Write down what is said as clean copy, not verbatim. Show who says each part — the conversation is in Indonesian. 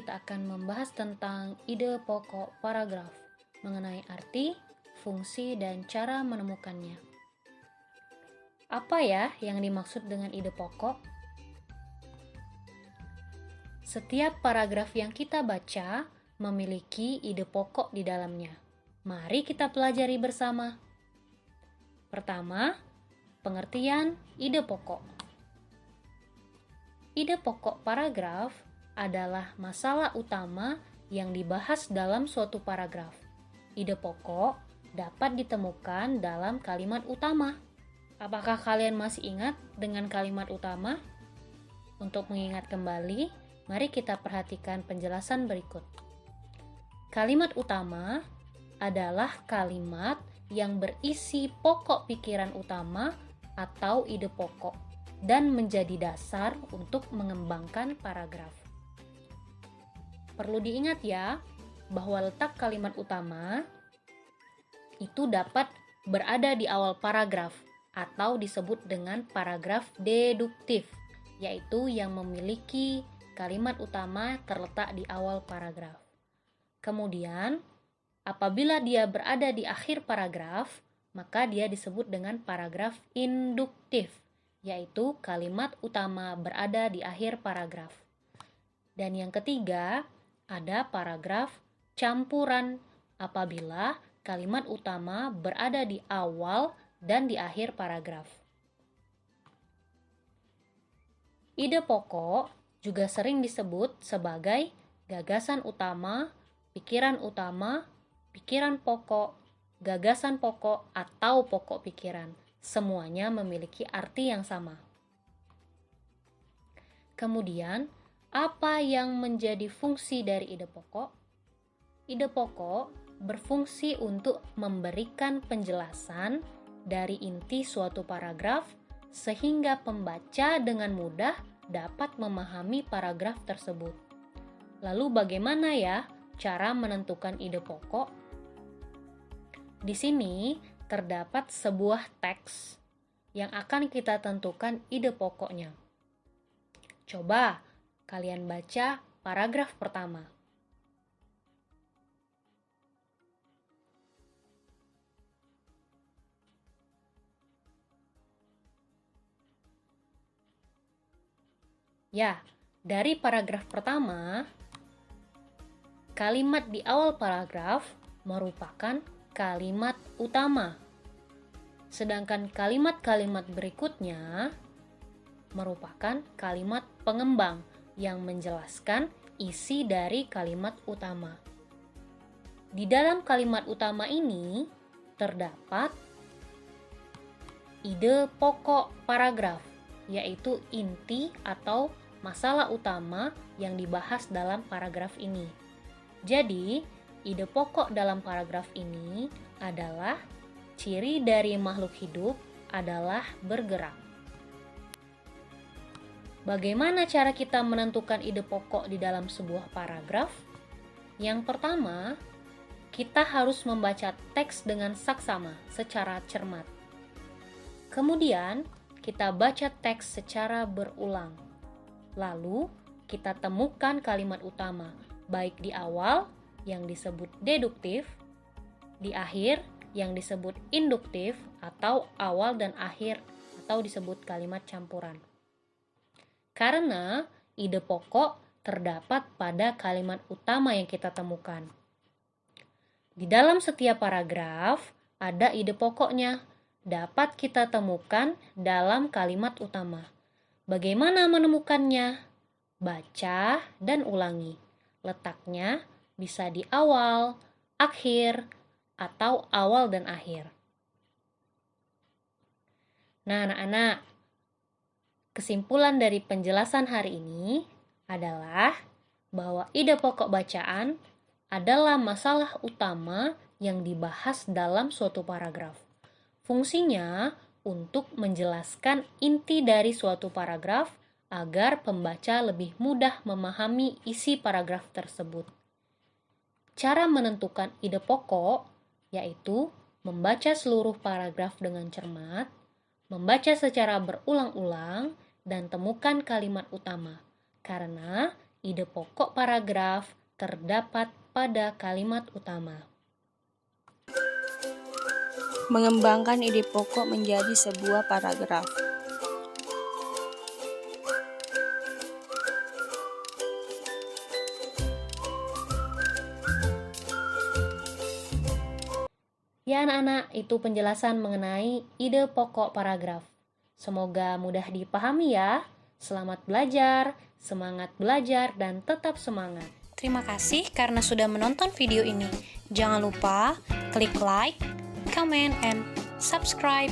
Speaker 1: kita akan membahas tentang ide pokok paragraf mengenai arti, fungsi, dan cara menemukannya. Apa ya yang dimaksud dengan ide pokok? Setiap paragraf yang kita baca memiliki ide pokok di dalamnya. Mari kita pelajari bersama. Pertama, pengertian ide pokok. Ide pokok paragraf adalah masalah utama yang dibahas dalam suatu paragraf. Ide pokok dapat ditemukan dalam kalimat utama. Apakah kalian masih ingat dengan kalimat utama? Untuk mengingat kembali, mari kita perhatikan penjelasan berikut. Kalimat utama adalah kalimat yang berisi pokok pikiran utama atau ide pokok dan menjadi dasar untuk mengembangkan paragraf. Perlu diingat ya, bahwa letak kalimat utama itu dapat berada di awal paragraf atau disebut dengan paragraf deduktif, yaitu yang memiliki kalimat utama terletak di awal paragraf. Kemudian, apabila dia berada di akhir paragraf, maka dia disebut dengan paragraf induktif, yaitu kalimat utama berada di akhir paragraf. Dan yang ketiga, ada paragraf campuran apabila kalimat utama berada di awal dan di akhir paragraf. Ide pokok juga sering disebut sebagai gagasan utama, pikiran pokok, gagasan pokok, atau pokok pikiran. Semuanya memiliki arti yang sama. Kemudian, apa yang menjadi fungsi dari ide pokok? Ide pokok berfungsi untuk memberikan penjelasan dari inti suatu paragraf sehingga pembaca dengan mudah dapat memahami paragraf tersebut. Lalu bagaimana ya cara menentukan ide pokok? Di sini terdapat sebuah teks yang akan kita tentukan ide pokoknya. Coba kalian baca paragraf pertama. Ya, dari paragraf pertama, kalimat di awal paragraf merupakan kalimat utama. Sedangkan kalimat-kalimat berikutnya merupakan kalimat pengembang yang menjelaskan isi dari kalimat utama. Di dalam kalimat utama ini terdapat ide pokok paragraf, yaitu inti atau masalah utama yang dibahas dalam paragraf ini. Jadi, ide pokok dalam paragraf ini adalah ciri dari makhluk hidup adalah bergerak. Bagaimana cara kita menentukan ide pokok di dalam sebuah paragraf? Yang pertama, kita harus membaca teks dengan saksama secara cermat. Kemudian, kita baca teks secara berulang. Lalu, kita temukan kalimat utama, baik di awal yang disebut deduktif, di akhir yang disebut induktif, atau awal dan akhir atau disebut kalimat campuran. Karena ide pokok terdapat pada kalimat utama yang kita temukan. Di dalam setiap paragraf ada ide pokoknya, dapat kita temukan dalam kalimat utama. Bagaimana menemukannya? Baca dan ulangi. Letaknya bisa di awal, akhir, atau awal dan akhir. Nah, anak-anak, kesimpulan dari penjelasan hari ini adalah bahwa ide pokok bacaan adalah masalah utama yang dibahas dalam suatu paragraf. Fungsinya untuk menjelaskan inti dari suatu paragraf agar pembaca lebih mudah memahami isi paragraf tersebut. Cara menentukan ide pokok yaitu membaca seluruh paragraf dengan cermat, membaca secara berulang-ulang, dan temukan kalimat utama. Karena ide pokok paragraf terdapat pada kalimat utama.
Speaker 2: Mengembangkan ide pokok menjadi sebuah paragraf.
Speaker 1: Ya anak-anak, itu penjelasan mengenai ide pokok paragraf. Semoga mudah dipahami ya. Selamat belajar, semangat belajar, dan tetap semangat.
Speaker 3: Terima kasih karena sudah menonton video ini. Jangan lupa klik like, comment, and subscribe.